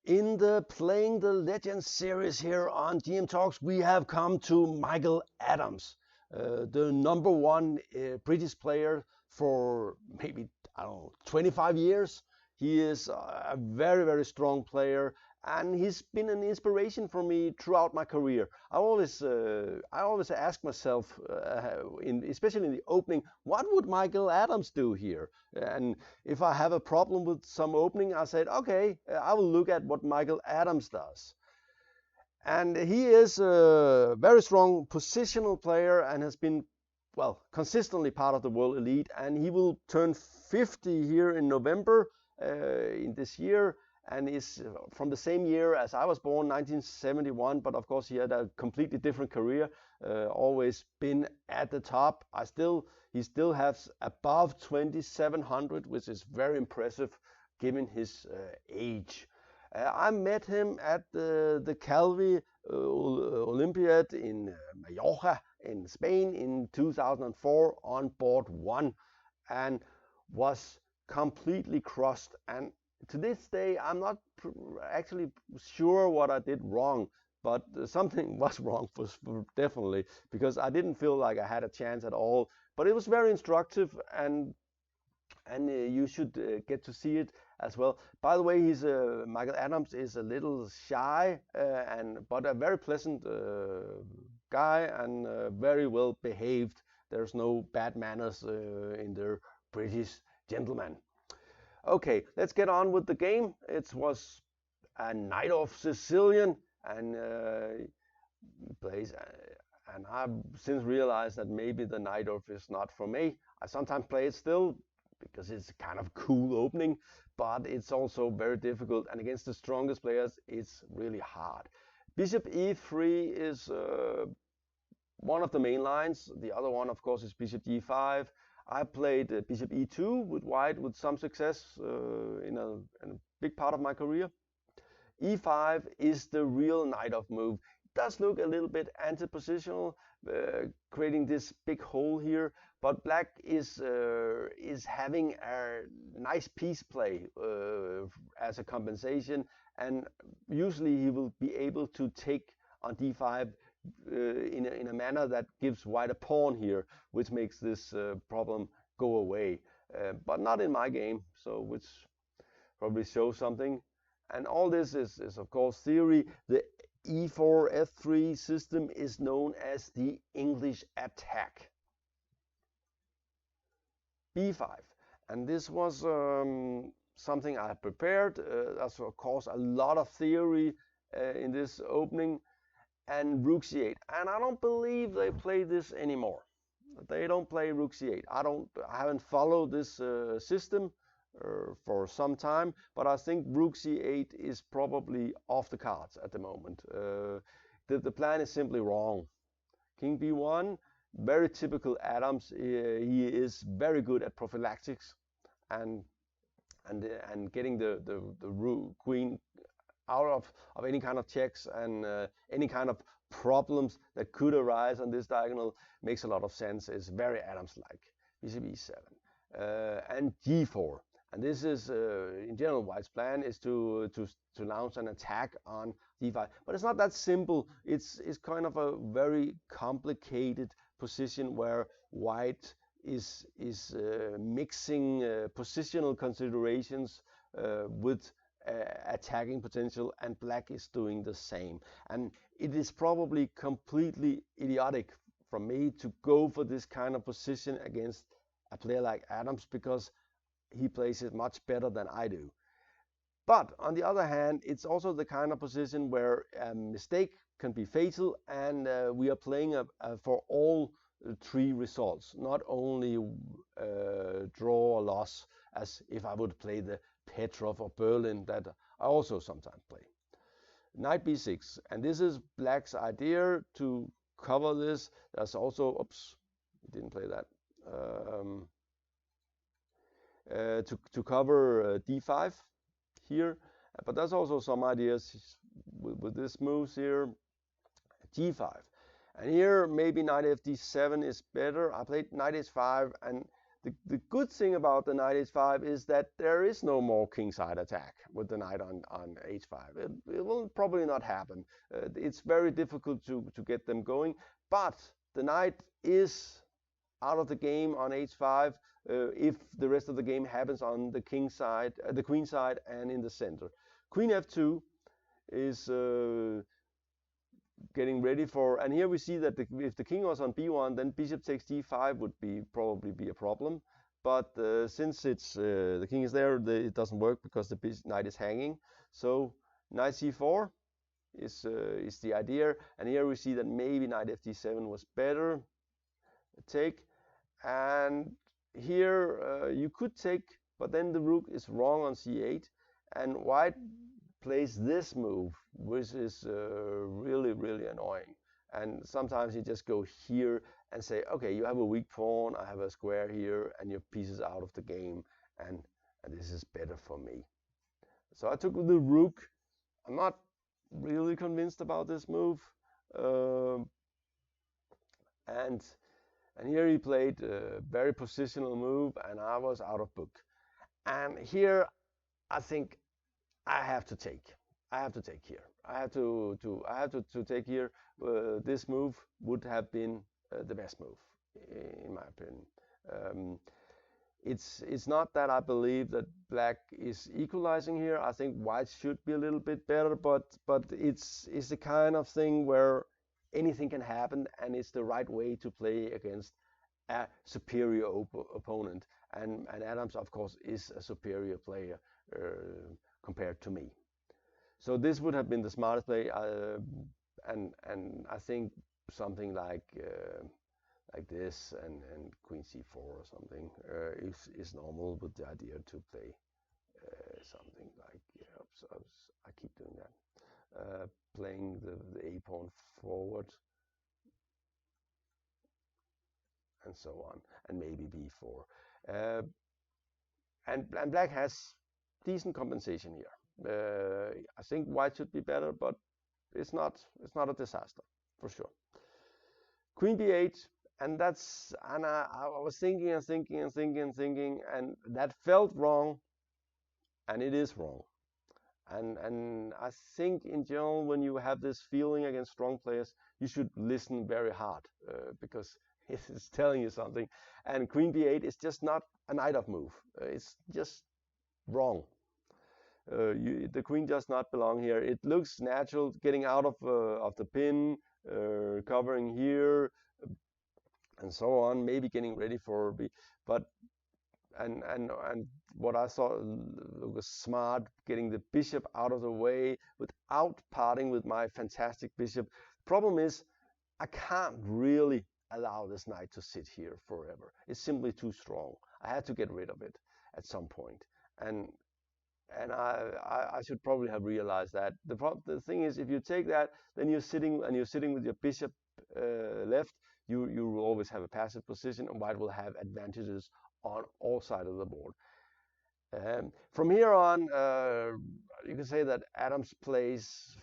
In the Playing the Legends series here on GM Talks, we have come to Michael Adams, the number one British player for maybe, I don't know, 25 years. He is a very, very strong player, and he's been an inspiration for me throughout my career. I always ask myself, especially in the opening, what would Michael Adams do here? And if I have a problem with some opening, I said, okay, I will look at what Michael Adams does. And he is a very strong positional player and has been, well, consistently part of the world elite. And he will turn 50 here in November in this year, and is from the same year as I was born, 1971. But of course, he had a completely different career. Always been at the top. He still has above 2,700, which is very impressive given his age. I met him at the Calvia Olympiad in Mallorca in Spain in 2004 on board 1, and was completely crushed. And to this day, I'm not actually sure what I did wrong, but something was wrong for definitely, because I didn't feel like I had a chance at all. But it was very instructive, and you should get to see it as well. By the way, Michael Adams is a little shy, but a very pleasant guy, and very well behaved. There's no bad manners in the British gentleman. Okay, let's get on with the game. It was a Knight of Sicilian, and plays. And I've since realized that maybe the Knight of is not for me. I sometimes play it still because it's kind of cool opening, but it's also very difficult. And against the strongest players, it's really hard. Bishop e3 is one of the main lines. The other one, of course, is Bishop d5. I played Bishop e2 with white with some success in a big part of my career. e5 is the real Knight of move. It does look a little bit anti-positional, creating this big hole here, but black is having a nice piece play as a compensation, and usually he will be able to take on d5 in a manner that gives white a pawn here, which makes this problem go away. But not in my game, so which probably shows something. And all this is of course theory. The e4 f3 system is known as the English attack. b5, and this was something I prepared. That's of course a lot of theory in this opening. And rook c8, and I don't believe they play this anymore. They don't play rook c8. I haven't followed this system for some time, but I think rook c8 is probably off the cards at the moment. The plan is simply wrong. King b1, very typical Adams. He is very good at prophylactics and getting the queen out of any kind of checks, and any kind of problems that could arise on this diagonal makes a lot of sense. It's very Adams-like. Bishop e7 and g4, and this is in general white's plan is to launch an attack on d5, but it's not that simple. It's kind of a very complicated position where white is mixing positional considerations with attacking potential, and black is doing the same. And it is probably completely idiotic for me to go for this kind of position against a player like Adams, because he plays it much better than I do. But on the other hand, it's also the kind of position where a mistake can be fatal, and we are playing for all three results, not only draw or loss, as if I would play the Petrov or Berlin that I also sometimes play. Knight b6, and this is black's idea to cover this. There's also, oops, didn't play that. To cover d5 here, but there's also some ideas with this moves here. g5, and here maybe knight f d7 is better. I played knight h5, The good thing about the knight h5 is that there is no more kingside attack with the knight on h5. It will probably not happen. It's very difficult to get them going, but the knight is out of the game on h5 if the rest of the game happens on the king side, the queen side, and in the center. Queen f2 is getting ready for, and here we see that if the king was on b1, then bishop takes d5 would probably be a problem. But since it's the king is there, it doesn't work because the knight is hanging. So knight c4 is the idea, and here we see that maybe knight fd7 was better. Take, and here you could take, but then the rook is wrong on c8, and white plays this move, which is really, really annoying. And sometimes you just go here and say, okay, you have a weak pawn, I have a square here, and your piece is out of the game, and this is better for me. So I took the rook. I'm not really convinced about this move. And here he played a very positional move, and I was out of book. And here I think I have to take. I have to take here. I have to take here. This move would have been the best move, in my opinion. It's not that I believe that black is equalizing here. I think white should be a little bit better, but it's the kind of thing where anything can happen, and it's the right way to play against a superior opponent. And Adams, of course, is a superior player compared to me. So this would have been the smartest play, and I think something like this and queen c4 or something is normal, with the idea to play something like, oops, I keep doing that, playing the a pawn forward and so on, and maybe b4. And black has decent compensation here. I think white should be better, but it's not a disaster for sure. Queen b8, and I was thinking, and that felt wrong, and it is wrong. And I think in general, when you have this feeling against strong players, you should listen very hard because it's telling you something. And queen b8 is just not a knight up move. It's just wrong. The queen does not belong here. It looks natural, getting out of the pin, covering here, and so on. Maybe getting ready for b, but and what I thought was smart, getting the bishop out of the way without parting with my fantastic bishop. Problem is, I can't really allow this knight to sit here forever. It's simply too strong. I had to get rid of it at some point, and I should probably have realized that. The thing is, if you take that, then you're sitting with your bishop left. You will always have a passive position, and white will have advantages on all sides of the board. From here on, you can say that Adams plays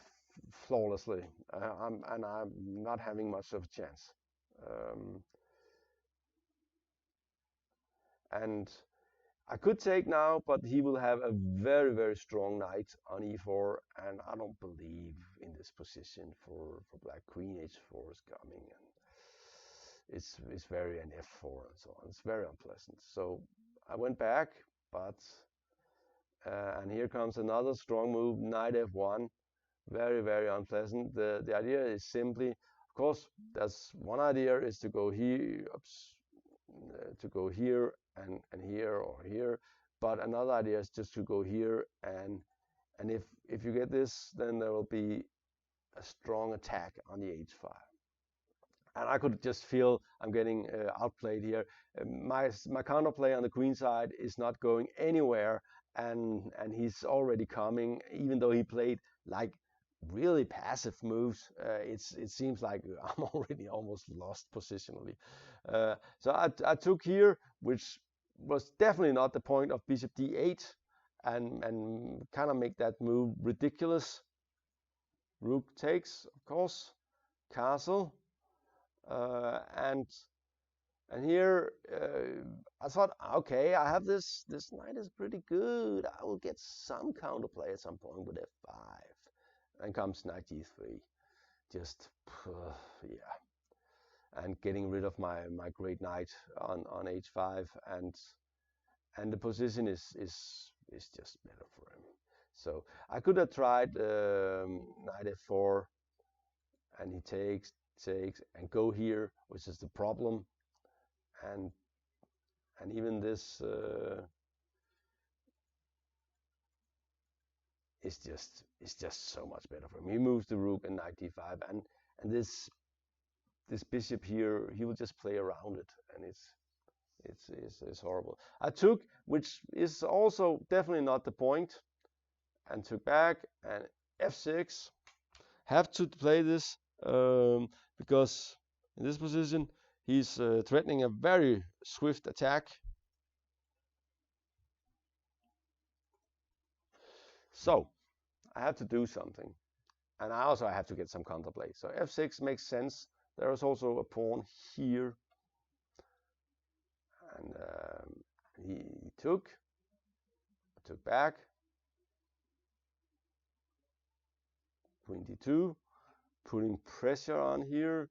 flawlessly, and I'm not having much of a chance. And I could take now, but he will have a very, very strong knight on e4, and I don't believe in this position for black. Queen h4 is coming, and it's very an f4 and so on. It's very unpleasant. So I went back, but and here comes another strong move, knight f1. Very, very unpleasant. The idea is simply, of course, that's one idea is to go here, and here or here, but another idea is just to go here, and if you get this, then there will be a strong attack on the h5. And I could just feel I'm getting outplayed here. My counterplay on the queen side is not going anywhere, and he's already coming, even though he played like really passive moves. It seems like I'm already almost lost positionally. So I took here, which was definitely not the point of bishop d8, and kind of make that move ridiculous. Rook takes, of course, castle, and And here I thought, okay, I have this knight is pretty good. I will get some counterplay at some point with f5. And comes knight g3. Just yeah, and getting rid of my great knight on h5, and the position is just better for him. So I could have tried knight f4, and he takes and go here, which is the problem. And even this is just so much better for him. He moves the rook and knight d5, and this bishop here, he will just play around it, and it's horrible. I took, which is also definitely not the point, and took back, and f6. Have to play this because in this position he's threatening a very swift attack. So I have to do something, and I also have to get some counterplay. So f6 makes sense. There is also a pawn here, and he took back, queen d2, putting pressure on here,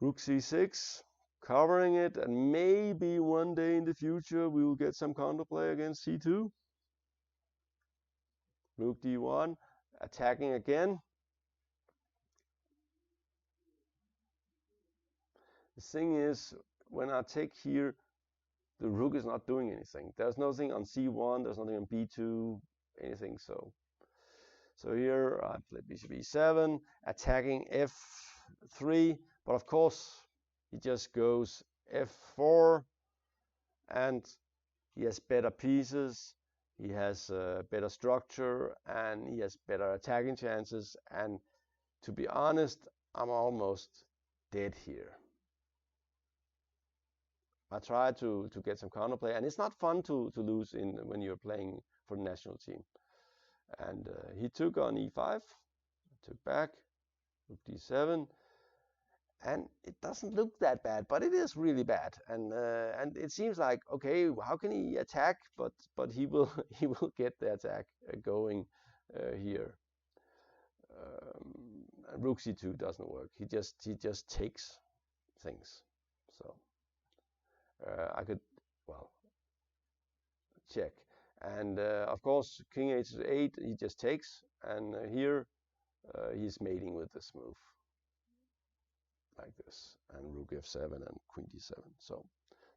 rook c6, covering it, and maybe one day in the future we will get some counterplay against c2. Rook d1, attacking again. The thing is, when I take here, the rook is not doing anything. There's nothing on c1, there's nothing on b2, anything. So here I play bishop e7, attacking f3, but of course he just goes f4, and he has better pieces, he has better structure, and he has better attacking chances. And to be honest, I'm almost dead here. I try to get some counterplay, and it's not fun to lose when you're playing for the national team. And he took on e5, took back, rook d7, and it doesn't look that bad, but it is really bad. And it seems like, okay, how can he attack? But he will get the attack going here. Rook c2 doesn't work. He just takes things. So I could, well, check. And of course, king h8, he just takes, and here he's mating with this move, like this, and rook f7 and queen d7. So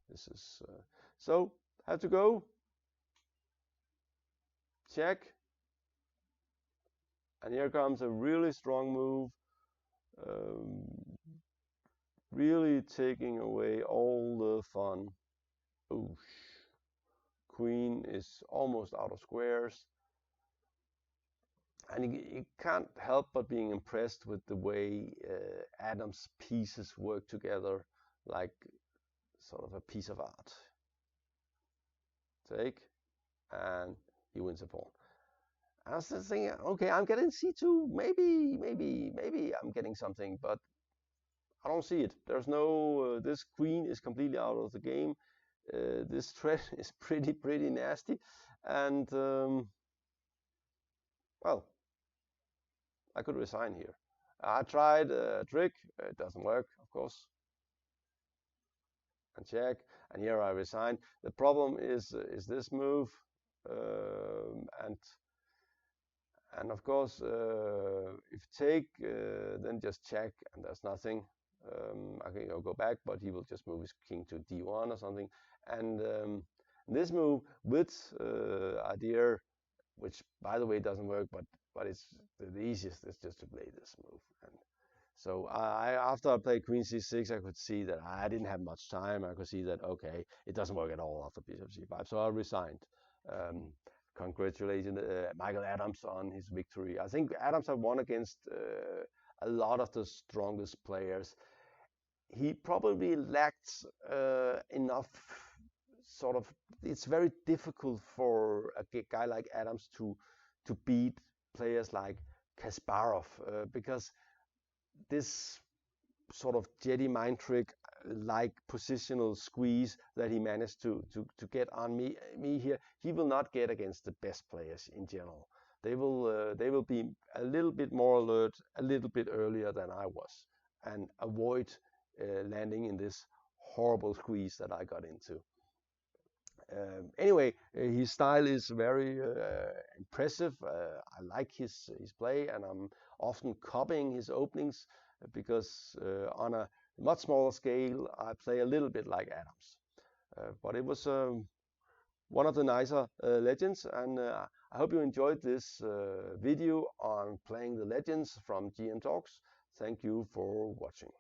this is so have to go, check, and here comes a really strong move, really taking away all the fun. Oosh. Queen is almost out of squares, and you can't help but being impressed with the way Adams' pieces work together, like sort of a piece of art. Take, and he wins a pawn. I was just thinking, okay, I'm getting c2, maybe I'm getting something, but I don't see it. There's no, this queen is completely out of the game. This threat is pretty nasty, and well, I could resign here. I tried a trick, it doesn't work, of course, and check, and here I resign. The problem is this move, and of course, if take, then just check, and there's nothing. I can go back, but he will just move his king to d1 or something. And this move with idea, which by the way doesn't work, but it's the easiest is just to play this move. And so after I played queen c6, I could see that I didn't have much time. I could see that, okay, it doesn't work at all after bishop c5. So I resigned. Congratulations, Michael Adams, on his victory. I think Adams have won against a lot of the strongest players. He probably lacked enough sort of. It's very difficult for a guy like Adams to beat players like Kasparov because this sort of Jedi mind trick like positional squeeze that he managed to get on me here, he will not get against the best players in general. They will be a little bit more alert a little bit earlier than I was, and avoid landing in this horrible squeeze that I got into. Anyway, his style is very impressive. I like his play, and I'm often copying his openings because on a much smaller scale, I play a little bit like Adams. But it was one of the nicer legends, and I hope you enjoyed this video on playing the legends from GM Talks. Thank you for watching.